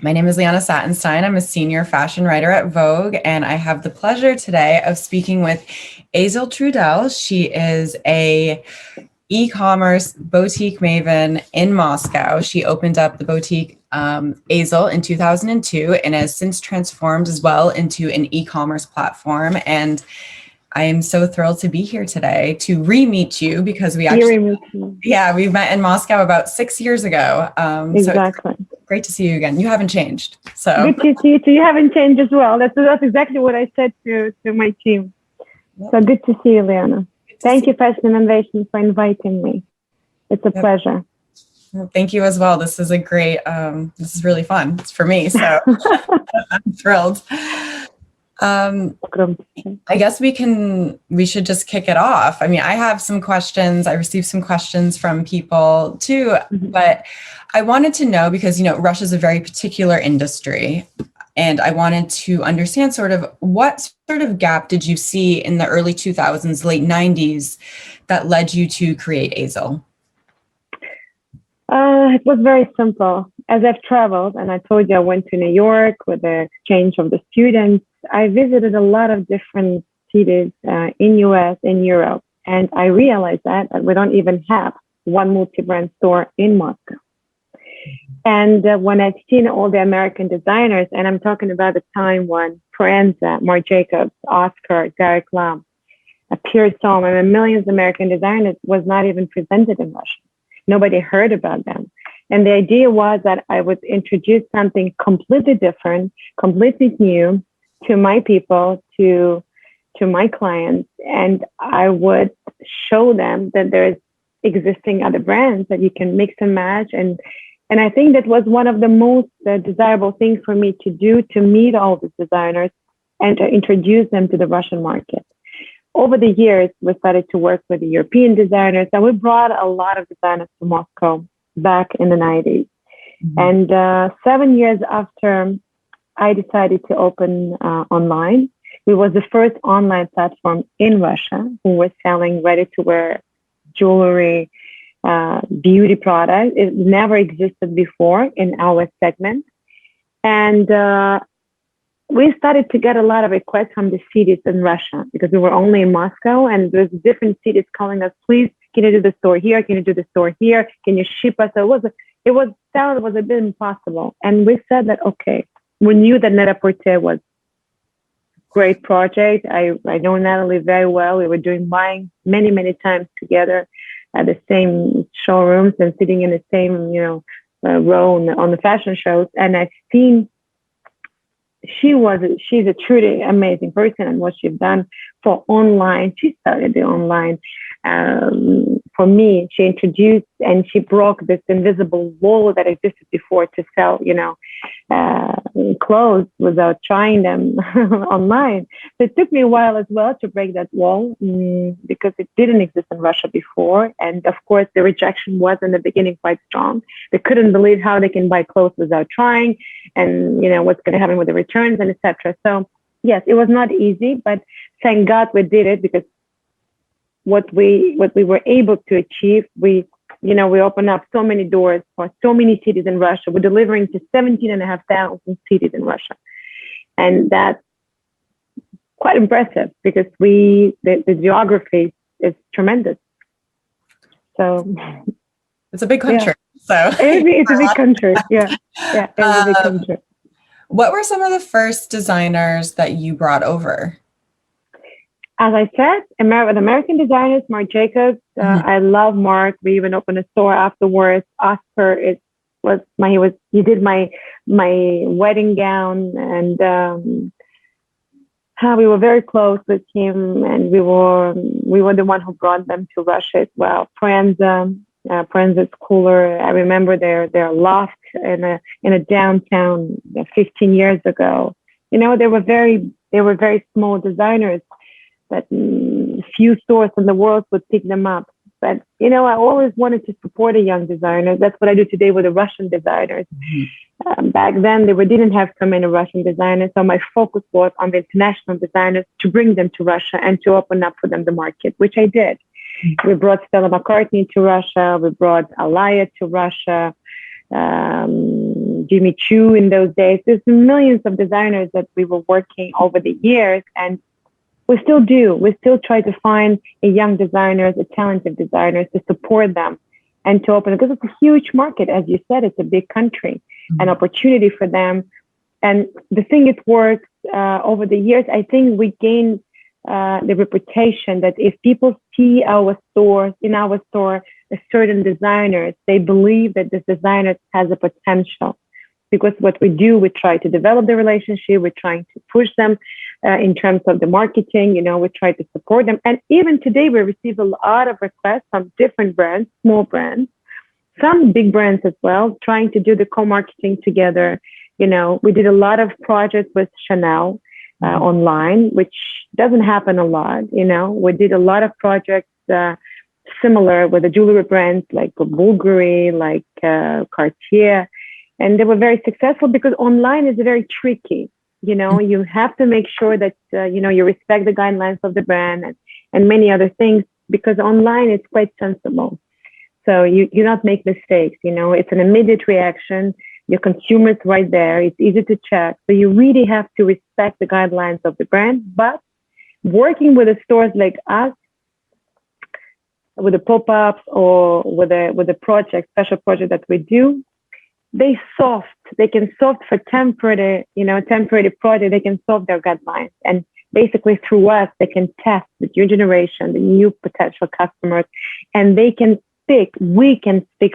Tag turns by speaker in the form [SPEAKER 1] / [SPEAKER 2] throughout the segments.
[SPEAKER 1] My name is Liana Satenstein. I'm a senior fashion writer at Vogue, and I have the pleasure today of speaking with Aizel Trudel. She is a e-commerce boutique maven in Moscow. She opened up the boutique Aizel in 2002 and has since transformed as well into an e-commerce platform. And I am so thrilled to be here today to re-meet you because we actually, we met in Moscow about 6 years ago.
[SPEAKER 2] Exactly.
[SPEAKER 1] So great to see you again. You haven't changed. So
[SPEAKER 2] good to see you too. You haven't changed as well. That's exactly what I said to my team. Yep. So good to see you, Liana. Thank you, Fashinnovation, for inviting me. It's a pleasure.
[SPEAKER 1] Well, thank you as well. This is a great, this is really fun. It's for me, so I'm thrilled. I guess we should just kick it off. I mean, I have some questions. I received some questions from people too, but I wanted to know because, Russia is a very particular industry. And I wanted to understand sort of what sort of gap did you see in the early 2000s, late 90s that led you to create Aizel?
[SPEAKER 2] It was very simple. As I've traveled, and I told you I went to New York with the exchange of the students, I visited a lot of different cities in US, in Europe, and I realized that we don't even have one multi-brand store in Moscow. And when I've seen all the American designers, and I'm talking about the time when Forenza, Marc Jacobs, Oscar, Derek Lam, Pierre Somme, and millions of American designers was not even presented in Russia. Nobody heard about them. And the idea was that I would introduce something completely different, completely new to my people, to my clients, and I would show them that there's existing other brands that you can mix and match. And I think that was one of the most desirable things for me to do, to meet all these designers and to introduce them to the Russian market. Over the years, we started to work with the European designers, and we brought a lot of designers to Moscow back in the 90s. And 7 years after I decided to open online, we was the first online platform in Russia who was selling ready-to-wear jewelry, beauty products. It never existed before in our segment. And we started to get a lot of requests from the cities in Russia because we were only in Moscow, and there's different cities calling us, please, can you do the store here? Can you do the store here? Can you ship us? So it was a bit impossible. And we said that, okay, we knew that Net-a-Porter was a great project. I know Natalie very well. We were doing buying many, many times together at the same showrooms and sitting in the same, row on the fashion shows. And I've seen she's a truly amazing person, and what she's done for online. She started the online. For me, she introduced and she broke this invisible wall that existed before to sell, clothes without trying them online. So it took me a while as well to break that wall because it didn't exist in Russia before. And of course, the rejection was in the beginning quite strong. They couldn't believe how they can buy clothes without trying, and what's going to happen with the returns and etc. So yes, it was not easy, but thank God we did it, because what we were able to achieve, we opened up so many doors for so many cities in Russia. We're delivering to 17,500 cities in Russia. And that's quite impressive because the geography is tremendous. So
[SPEAKER 1] it's a big country. Yeah. So
[SPEAKER 2] it's a big country. Yeah. Yeah, it's a big country.
[SPEAKER 1] What were some of the first designers that you brought over?
[SPEAKER 2] As I said, with American designers, Marc Jacobs. I love Marc. We even opened a store afterwards. Oscar, he did my wedding gown, and we were very close with him, and we were the one who brought them to Russia as well. Forenza's cooler. I remember their loft in a downtown 15 years ago. They were very small designers that few stores in the world would pick them up. But, I always wanted to support a young designer. That's what I do today with the Russian designers. Back then, they didn't have so many Russian designers. So my focus was on the international designers to bring them to Russia and to open up for them the market, which I did. We brought Stella McCartney to Russia. We brought Alaya to Russia. Jimmy Choo in those days. There's millions of designers that we were working over the years, and we still do. We still try to find a young designers, a talented designers to support them and to open it, because it's a huge market. As you said, it's a big country, an opportunity for them. And the thing it works over the years, I think we gained the reputation that if people see our stores, in our store, a certain designers, they believe that this designer has a potential. Because what we do, we try to develop the relationship, we're trying to push them in terms of the marketing, we try to support them. And even today, we receive a lot of requests from different brands, small brands, some big brands as well, trying to do the co-marketing together. We did a lot of projects with Chanel online, which doesn't happen a lot. We did a lot of projects similar with the jewelry brands like Bulgari, like Cartier. And they were very successful because online is very tricky. You have to make sure that, you respect the guidelines of the brand and many other things, because online it's quite sensible. So you not make mistakes. It's an immediate reaction. Your consumer's right there. It's easy to check. So you really have to respect the guidelines of the brand. But working with the stores like us, with the pop-ups or with the project, special project that we do, they can soft for temporary project, they can solve their guidelines. And basically through us, they can test the new generation, the new potential customers, and we can speak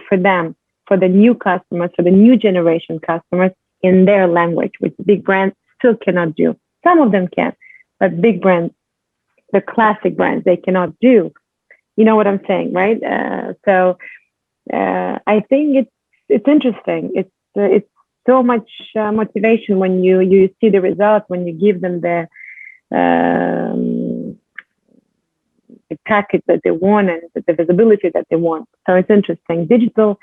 [SPEAKER 2] for them, for the new customers, for the new generation customers in their language, which big brands still cannot do. Some of them can, but big brands, the classic brands, they cannot do. You know what I'm saying, right? So I think it's interesting. It's so much motivation when you see the results, when you give them the package that they want and the visibility that they want. So it's interesting. Digital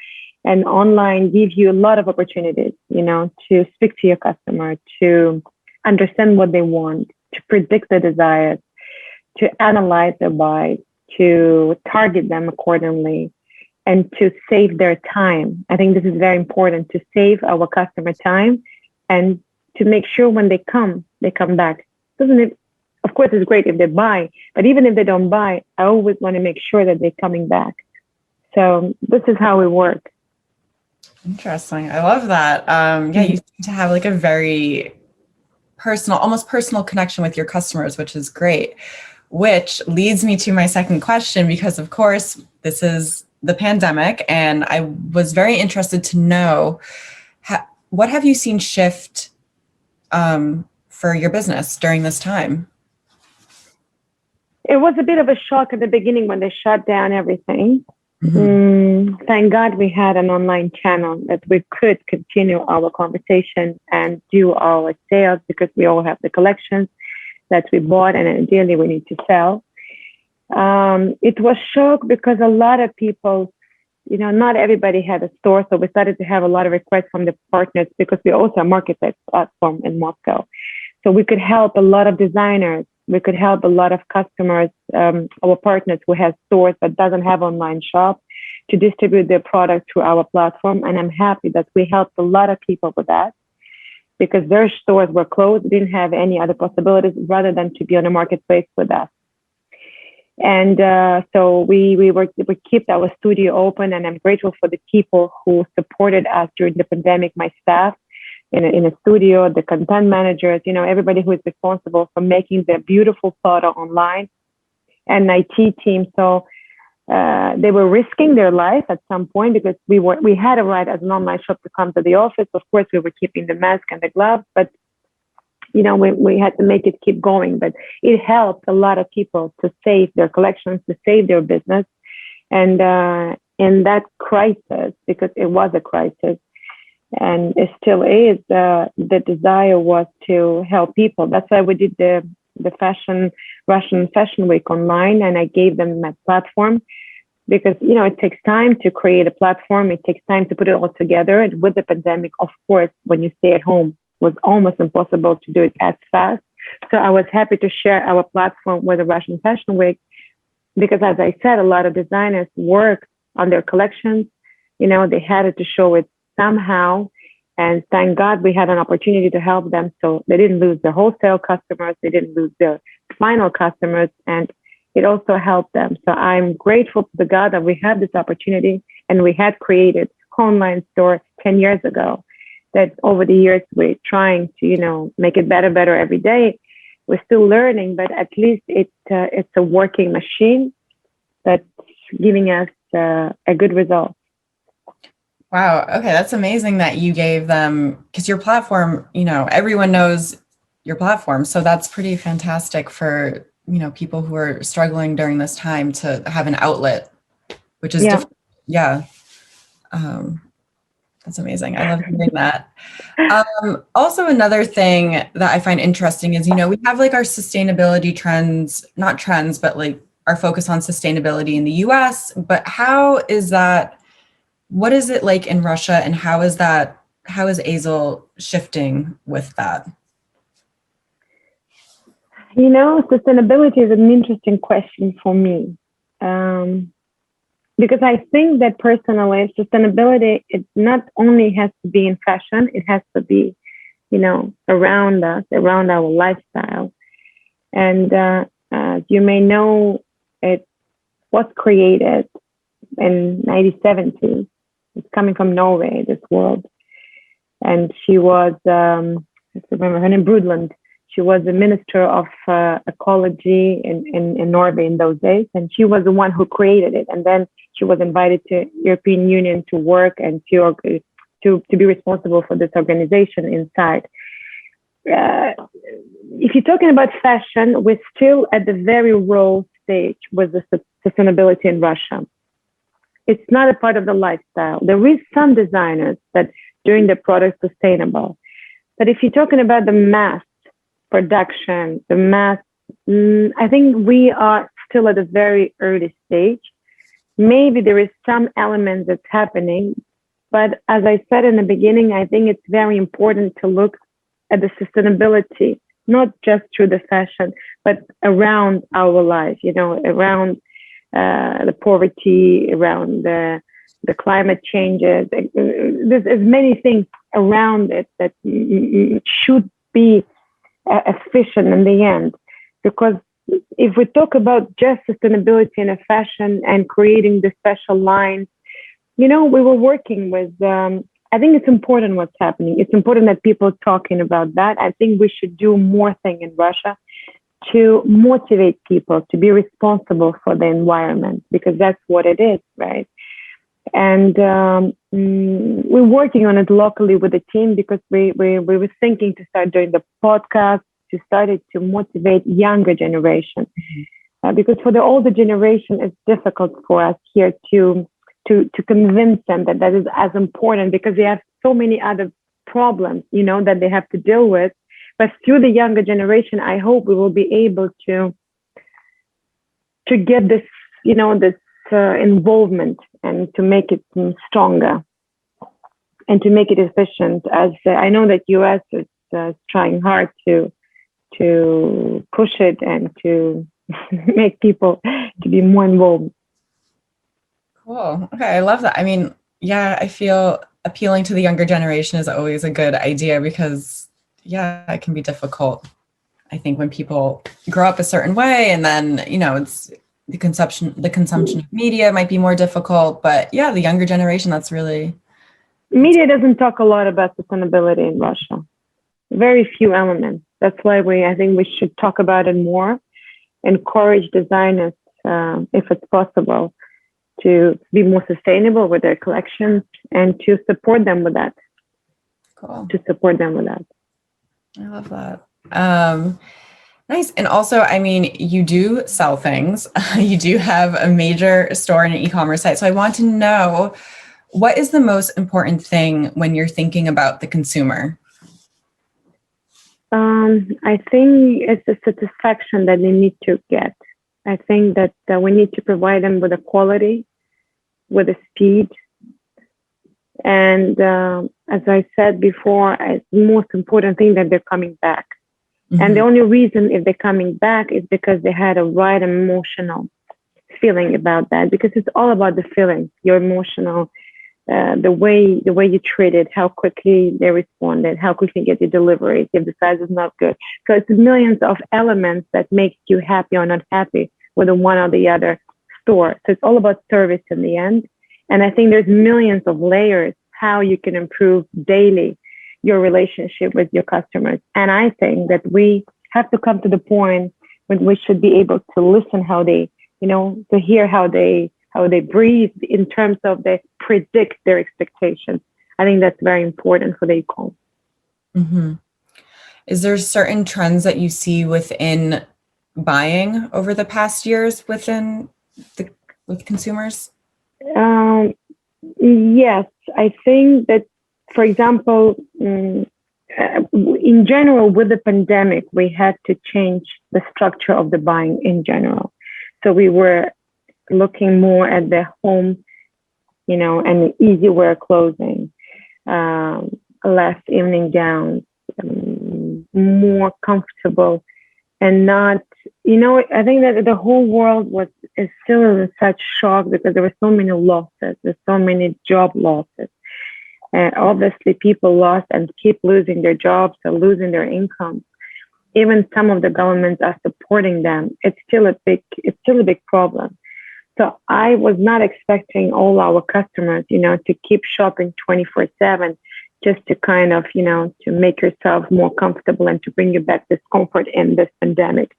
[SPEAKER 2] and online give you a lot of opportunities, to speak to your customer, to understand what they want, to predict their desires, to analyze their buys, to target them accordingly, and to save their time. I think this is very important, to save our customer time and to make sure when they come back. Of course, it's great if they buy, but even if they don't buy, I always want to make sure that they're coming back. So this is how we work.
[SPEAKER 1] Interesting. I love that. Yeah, you seem to have like a very personal, almost personal connection with your customers, which is great. Which leads me to my second question, because of course, this is the pandemic, and I was very interested to know, what have you seen shift for your business during this time?
[SPEAKER 2] It was a bit of a shock at the beginning when they shut down everything. Thank God we had an online channel that we could continue our conversation and do our sales, because we all have the collections that we bought and ideally we need to sell. It was shock because a lot of people, not everybody had a store. So we started to have a lot of requests from the partners, because we also a marketplace platform in Moscow. So we could help a lot of designers. We could help a lot of customers, our partners who have stores but doesn't have online shop, to distribute their product through our platform. And I'm happy that we helped a lot of people with that, because their stores were closed, didn't have any other possibilities rather than to be on a marketplace with us. And so we kept our studio open, and I'm grateful for the people who supported us during the pandemic, my staff in a studio, the content managers, everybody who is responsible for making the beautiful photo online, and IT team. So they were risking their life at some point, because we had a right as an online shop to come to the office. Of course, we were keeping the mask and the gloves, but we had to make it keep going. But it helped a lot of people to save their collections, to save their business. And in that crisis, because it was a crisis, and it still is, the desire was to help people. That's why we did the Russian Fashion Week online, and I gave them my platform, because it takes time to create a platform. It takes time to put it all together. And with the pandemic, of course, when you stay at home, it was almost impossible to do it as fast. So I was happy to share our platform with the Russian Fashion Week, because as I said, a lot of designers work on their collections. They had to show it somehow. And thank God we had an opportunity to help them. So they didn't lose their wholesale customers. They didn't lose their final customers. And it also helped them. So I'm grateful to God that we had this opportunity, and we had created online store 10 years ago. That over the years we're trying to, make it better every day. We're still learning, but at least it's a working machine that's giving us a good result.
[SPEAKER 1] Wow. Okay. That's amazing that you gave them, because your platform, everyone knows your platform. So that's pretty fantastic for, people who are struggling during this time to have an outlet, which is different. Yeah. That's amazing. I love hearing that. Also, another thing that I find interesting is, we have like our sustainability trends, not trends, but like our focus on sustainability in the US. But what is it like in Russia, and how is AIZEL shifting with that?
[SPEAKER 2] Sustainability is an interesting question for me. Because I think that personally, sustainability, it not only has to be in fashion, it has to be, around us, around our lifestyle. And as you may know, it was created in 1970s. It's coming from Norway, this world. And she was, let's remember her name, Brundtland. She was the Minister of Ecology in Norway in those days. And she was the one who created it. And then she was invited to European Union to work and to be responsible for this organization inside. If you're talking about fashion, we're still at the very raw stage with the sustainability in Russia. It's not a part of the lifestyle. There is some designers that doing the product sustainable. But if you're talking about the mass production, I think we are still at a very early stage. Maybe there is some element that's happening, but as I said in the beginning, I think it's very important to look at the sustainability, not just through the fashion, but around our life, around the poverty, around the climate changes. There's many things around it that should be efficient in the end, because if we talk about just sustainability in a fashion and creating the special lines, we were working with, I think it's important what's happening. It's important that people are talking about that. I think we should do more thing in Russia to motivate people to be responsible for the environment, because that's what it is, right? And we're working on it locally with the team, because we were thinking to start doing the podcast, to start it to motivate younger generation. Because for the older generation, it's difficult for us here to convince them that is as important, because they have so many other problems, that they have to deal with. But through the younger generation, I hope we will be able to get this, this involvement, and to make it stronger and to make it efficient. As I know that US is trying hard to push it and to make people to be more involved.
[SPEAKER 1] Cool. Okay, I love that. I mean, yeah, I feel appealing to the younger generation is always a good idea, because it can be difficult. I think when people grow up a certain way, and then, it's the consumption of media might be more difficult, but the younger generation, that's really.
[SPEAKER 2] Media doesn't talk a lot about sustainability in Russia. Very few elements. That's why I think we should talk about it more, encourage designers, if it's possible, to be more sustainable with their collections, and to support them with that.
[SPEAKER 1] Cool.
[SPEAKER 2] To support them with that.
[SPEAKER 1] I love that. Nice. And also, I mean, you do sell things. You do have a major store and an e-commerce site. So I want to know, what is the most important thing when you're thinking about the consumer?
[SPEAKER 2] I think it's the satisfaction that they need to get. I think that we need to provide them with a quality, with a speed. And as I said before, it's the most important thing that they're coming back. Mm-hmm. And the only reason if they're coming back is because they had a right emotional feeling about that, because it's all about the feeling, your emotional the way you treated, how quickly they responded, how quickly you get your deliveries, if the size is not good. So it's millions of elements that make you happy or not happy with the one or the other store. So it's all about service in the end. And I think there's millions of layers how you can improve daily your relationship with your customers. And I think that we have to come to the point when we should be able to listen how they, to hear how they breathe in terms of they predict their expectations. I think that's very important for the e-com.
[SPEAKER 1] Mm-hmm. Is there certain trends that you see within buying over the past years with consumers?
[SPEAKER 2] Yes, I think that, for example, in general, with the pandemic, we had to change the structure of the buying in general. So we were looking more at the home, and easy wear clothing, less evening gowns, more comfortable, and not, I think that the whole world is still in such shock because there were so many losses, there's so many job losses. Obviously, people lost and keep losing their jobs or losing their income. Even some of the governments are supporting them. It's still a big problem. So I was not expecting all our customers, to keep shopping 24/7, just to kind of, to make yourself more comfortable and to bring you back this comfort in this pandemic.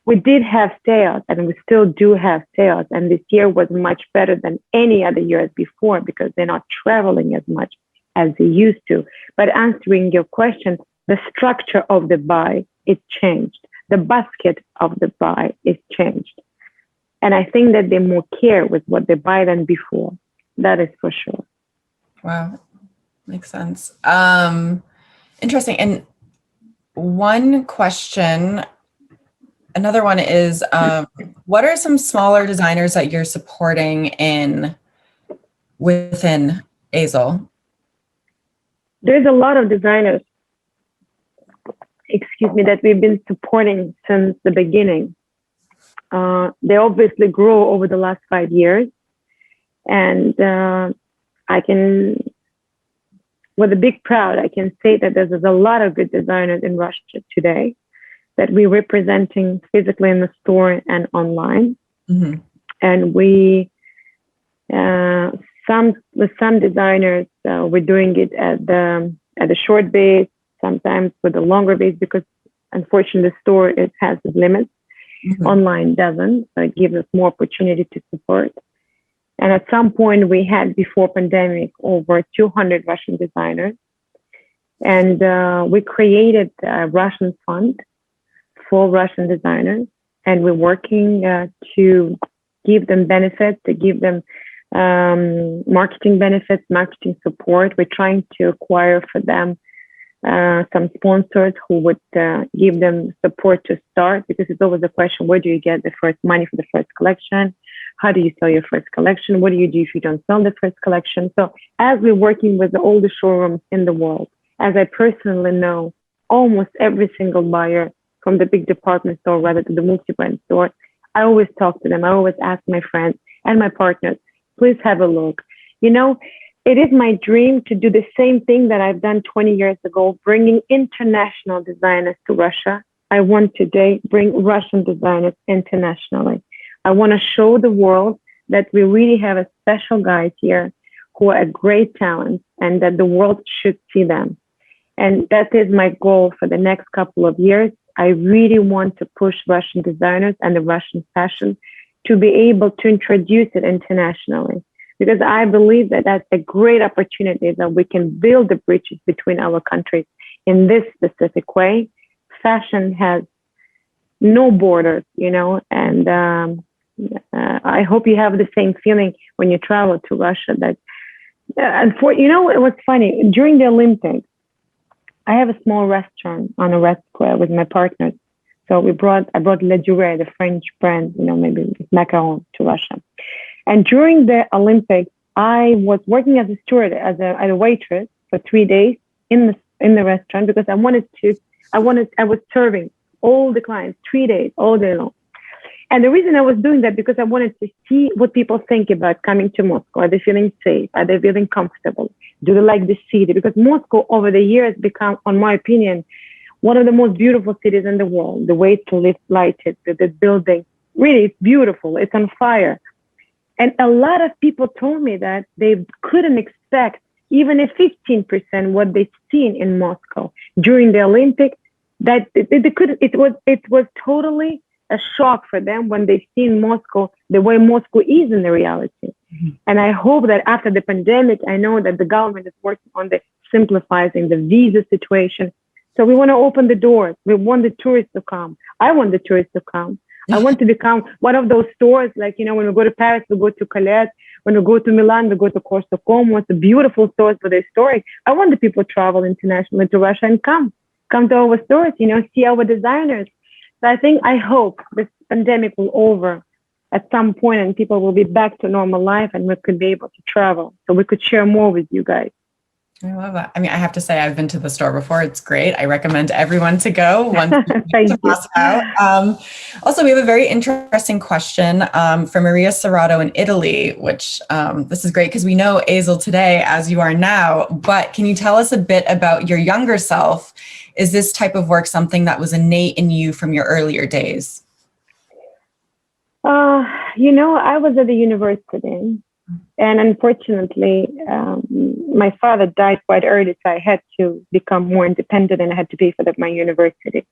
[SPEAKER 2] We did have sales, and we still do have sales. And this year was much better than any other years before because they're not traveling as much as they used to. But answering your question, the structure of the buy is changed. The basket of the buy is changed. And I think that they more care with what they buy than before. That is for sure.
[SPEAKER 1] Wow. Makes sense. Interesting. And one question, another one is, what are some smaller designers that you're supporting within AIZEL?
[SPEAKER 2] There's a lot of designers, that we've been supporting since the beginning. They obviously grew over the last 5 years. And with a big pride, I can say that there's a lot of good designers in Russia today that we're representing physically in the store and online. Mm-hmm. And with some designers, we're doing it at the short base, sometimes with a longer base, because unfortunately the store has its limits. Mm-hmm. Online doesn't, so it gives us more opportunity to support. And at some point we had, before pandemic, over 200 Russian designers. And we created a Russian fund for Russian designers. And we're working to give them benefits, to give them marketing benefits, marketing support. We're trying to acquire for them some sponsors who would give them support to start, because it's always a question, where do you get the first money for the first collection? How do you sell your first collection? What do you do if you don't sell the first collection? So as we're working with all the showrooms in the world, as I personally know almost every single buyer, from the big department store rather to the multi-brand store, I always talk to them. I always ask my friends and my partners, please have a look. It is my dream to do the same thing that I've done 20 years ago, bringing international designers to Russia. I want today bring Russian designers internationally. I want to show the world that we really have a special guys here who are a great talent and that the world should see them. And that is my goal for the next couple of years. I really want to push Russian designers and the Russian fashion to be able to introduce it internationally. Because I believe that that's a great opportunity that we can build the bridges between our countries in this specific way. Fashion has no borders, and I hope you have the same feeling when you travel to Russia. That, it was funny, during the Olympics, I have a small restaurant on a Red Square with my partners. So I brought Le Duret, the French brand, maybe macaron, to Russia. And during the Olympics, I was working as a steward, as a waitress for 3 days in the restaurant, because I was serving all the clients 3 days, all day long. And the reason I was doing that because I wanted to see what people think about coming to Moscow. Are they feeling safe? Are they feeling comfortable? Do they like the city? Because Moscow over the years become, in my opinion, one of the most beautiful cities in the world. The way it's lighted, the building, really, it's beautiful. It's on fire. And a lot of people told me that they couldn't expect even a 15% what they've seen in Moscow during the Olympics. That they couldn't. It was totally a shock for them when they've seen Moscow the way Moscow is in the reality. Mm-hmm. And I hope that after the pandemic, I know that the government is working on the simplifying the visa situation. So we want to open the doors. We want the tourists to come. I want the tourists to come. I want to become one of those stores, like, you know, when we go to Paris, we go to Colette. When we go to Milan, we go to Corso Como. It's a beautiful stores, but they're historic. I want the people to travel internationally to Russia and come to our stores, you know, see our designers. So I hope this pandemic will over at some point and people will be back to normal life and we could be able to travel. So we could share more with you guys.
[SPEAKER 1] I love that. I mean, I have to say, I've been to the store before. It's great. I recommend everyone to go once to Moscow. Also, we have a very interesting question from Maria Serrato in Italy, which this is great because we know Aizel today as you are now, but can you tell us a bit about your younger self? Is this type of work something that was innate in you from your earlier days?
[SPEAKER 2] You know, I was at the university. And unfortunately, my father died quite early, so I had to become more independent and I had to pay for my university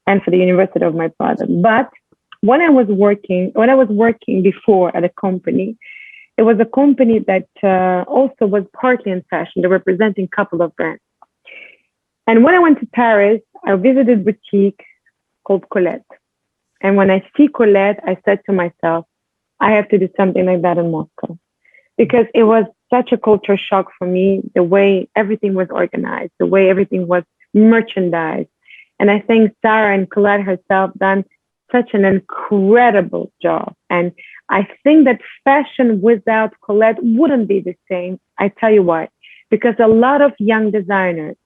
[SPEAKER 2] and for the university of my father. But when I was working before at a company, it was a company that also was partly in fashion. They were representing a couple of brands. And when I went to Paris, I visited a boutique called Colette. And when I see Colette, I said to myself, I have to do something like that in Moscow. Because it was such a culture shock for me, the way everything was organized, the way everything was merchandised. And I think Sarah and Colette herself done such an incredible job. And I think that fashion without Colette wouldn't be the same. I tell you why. Because a lot of young designers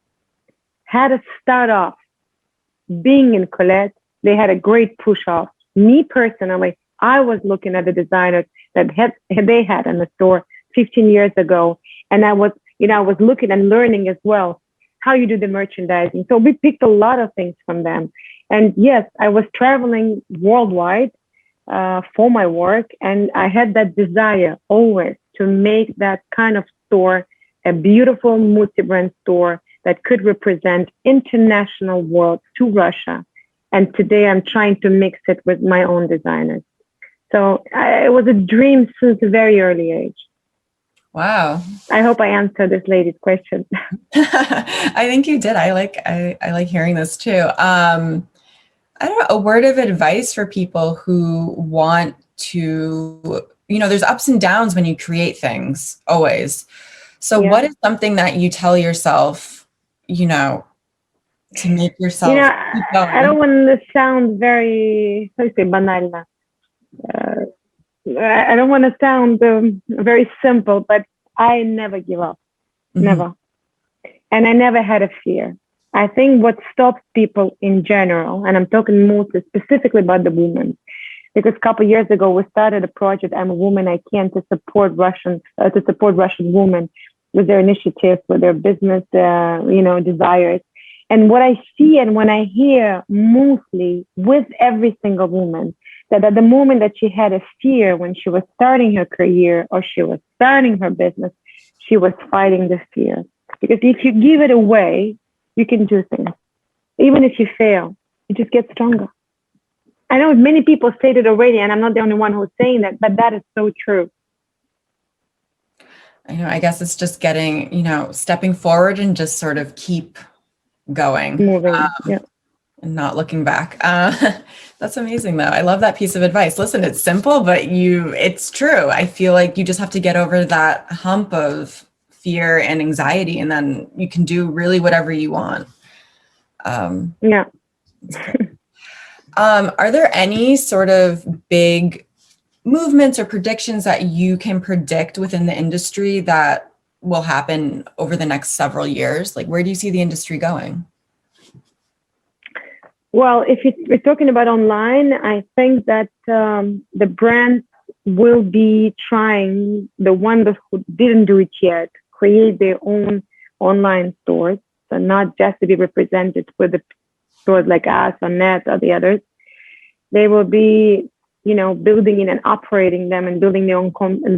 [SPEAKER 2] had to start off being in Colette. They had a great push off. Me personally, I was looking at the designers that they had in the store 15 years ago. And I was looking and learning as well how you do the merchandising. So we picked a lot of things from them. And yes, I was traveling worldwide for my work. And I had that desire always to make that kind of store a beautiful multi-brand store that could represent international world to Russia. And today I'm trying to mix it with my own designers. So it was a dream since a very early age.
[SPEAKER 1] Wow.
[SPEAKER 2] I hope I answered this lady's question.
[SPEAKER 1] I think you did. I like hearing this too. I don't know, a word of advice for people who want to, you know, there's ups and downs when you create things always. So what is something that you tell yourself, you know, to make yourself keep going?
[SPEAKER 2] I don't want to sound very, banal. I don't want to sound very simple, but I never give up, never. And I never had a fear. I think what stops people in general, and I'm talking mostly specifically about the women, because a couple of years ago we started a project, I'm a Woman I Can, to support Russian women with their initiatives, with their business, desires. And what I see and when I hear mostly with every single woman, that at the moment that she had a fear when she was starting her career or she was starting her business, she was fighting the fear. Because if you give it away, you can do things. Even if you fail, you just get stronger. I know many people say it already, and I'm not the only one who's saying that, but that is so true.
[SPEAKER 1] I know, I guess it's just getting, stepping forward and just sort of keep going.
[SPEAKER 2] Moving,
[SPEAKER 1] and not looking back. That's amazing though. I love that piece of advice. Listen, it's simple, but it's true. I feel like you just have to get over that hump of fear and anxiety, and then you can do really whatever you want. Are there any sort of big movements or predictions that you can predict within the industry that will happen over the next several years? Like, where do you see the industry going?
[SPEAKER 2] Well, if we're talking about online, I think that the brands will be trying, the ones who didn't do it yet, create their own online stores, so not just to be represented with the stores like us or Net or the others. They will be, building in and operating them and building their own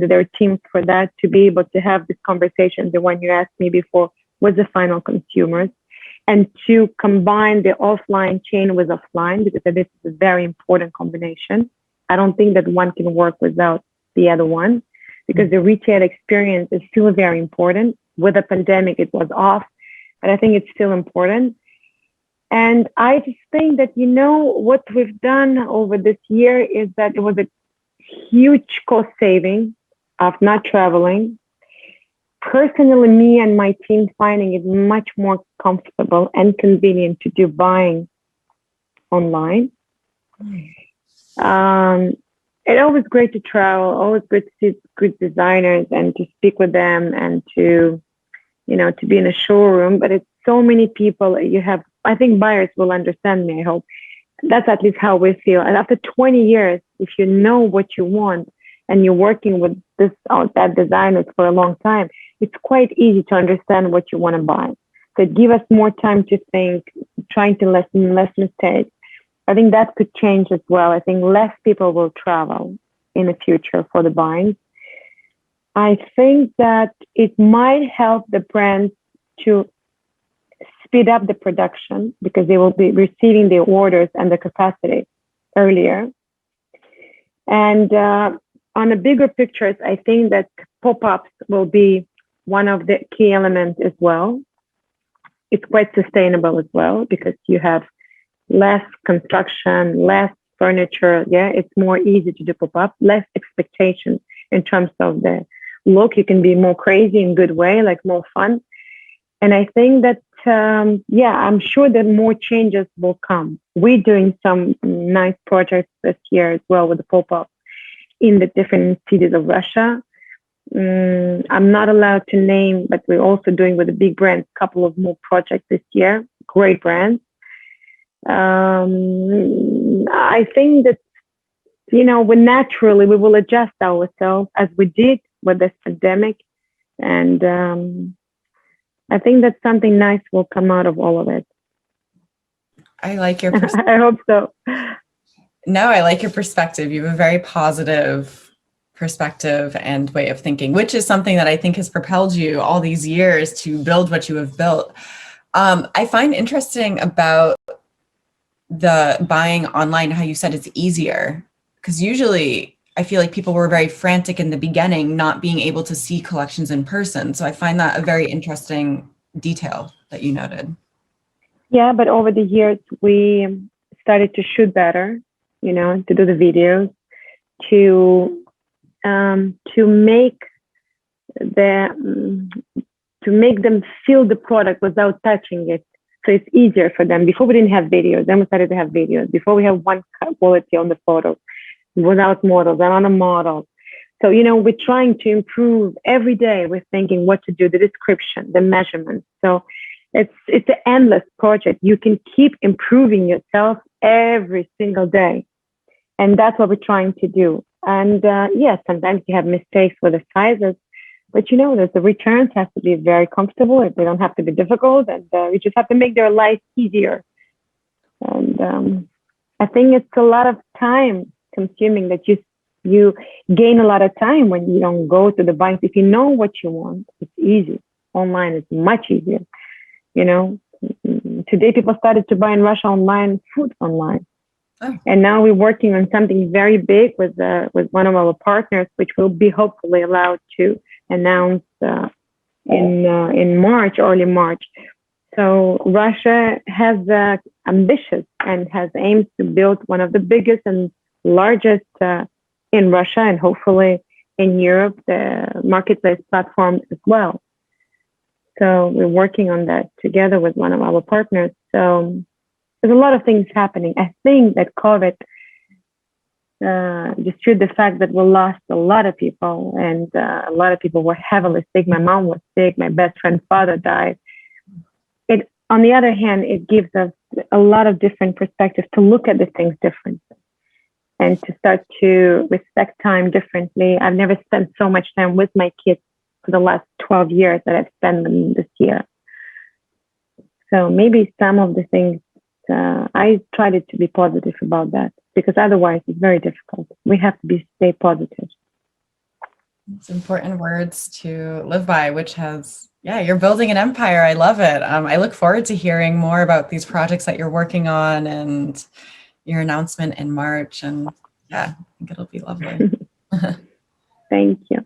[SPEAKER 2] their teams for that, to be able to have this conversation, the one you asked me before, with the final consumers, and to combine the offline chain with offline, because this is a very important combination. I don't think that one can work without the other one, because the retail experience is still very important. With the pandemic, it was off, but I think it's still important. And I just think that, what we've done over this year is that it was a huge cost saving of not traveling. Personally, me and my team finding it much more comfortable and convenient to do buying online. It's always great to travel, always good to see good designers and to speak with them, and to be in a showroom. But it's so many people you have. I think buyers will understand me, I hope. That's at least how we feel. And after 20 years, if you know what you want and you're working with this or that designers for a long time, it's quite easy to understand what you want to buy. So give us more time to think, trying to lessen less mistakes. I think that could change as well. I think less people will travel in the future for the buying. I think that it might help the brands to speed up the production, because they will be receiving the orders and the capacity earlier. And on the bigger pictures, I think that pop-ups will be one of the key elements as well. It's quite sustainable as well, because you have less construction, less furniture. Yeah, it's more easy to do pop-up, less expectation in terms of the look. You can be more crazy in a good way, like more fun. And I think that, I'm sure that more changes will come. We're doing some nice projects this year as well with the pop-up in the different cities of Russia. I'm not allowed to name, but we're also doing with the big brands a couple of more projects this year. Great brands. I think that, we will adjust ourselves as we did with this pandemic. And I think that something nice will come out of all of it.
[SPEAKER 1] I like your perspective.
[SPEAKER 2] I hope so.
[SPEAKER 1] No, I like your perspective. You have a very positive perspective and way of thinking, which is something that I think has propelled you all these years to build what you have built. I find interesting about the buying online, how you said it's easier, because usually I feel like people were very frantic in the beginning, not being able to see collections in person. So I find that a very interesting detail that you noted.
[SPEAKER 2] Yeah, but over the years, we started to shoot better, to do the videos, to make them feel the product without touching it. So it's easier for them. Before we didn't have videos, then we started to have videos. Before we have one quality on the photo, without models and on a model. So, we're trying to improve every day. We're thinking what to do, the description, the measurements. So it's an endless project. You can keep improving yourself every single day. And that's what we're trying to do. And sometimes you have mistakes with the sizes, but the returns have to be very comfortable. They don't have to be difficult, and you just have to make their life easier. And I think it's a lot of time consuming that you gain a lot of time when you don't go to the banks. If you know what you want, it's easy. Online is much easier. Today people started to buy in Russia online, food online. Oh. And now we're working on something very big with one of our partners, which will be hopefully allowed to announce in March, early March. So Russia has ambitious and has aims to build one of the biggest and largest in Russia, and hopefully in Europe, the marketplace platform as well. So we're working on that together with one of our partners. So there's a lot of things happening. I think that COVID dispute the fact that we lost a lot of people, and a lot of people were heavily sick. My mom was sick. My best friend's father died. It on the other hand, it gives us a lot of different perspectives to look at the things differently and to start to respect time differently. I've never spent so much time with my kids for the last 12 years that I've spent them this year. So maybe some of the things, I tried to be positive about that, because otherwise it's very difficult. We have to stay positive.
[SPEAKER 1] It's important words to live by, which has, yeah, you're building an empire. I love it. I look forward to hearing more about these projects that you're working on and your announcement in March. And yeah, I think it'll be lovely.
[SPEAKER 2] Thank you.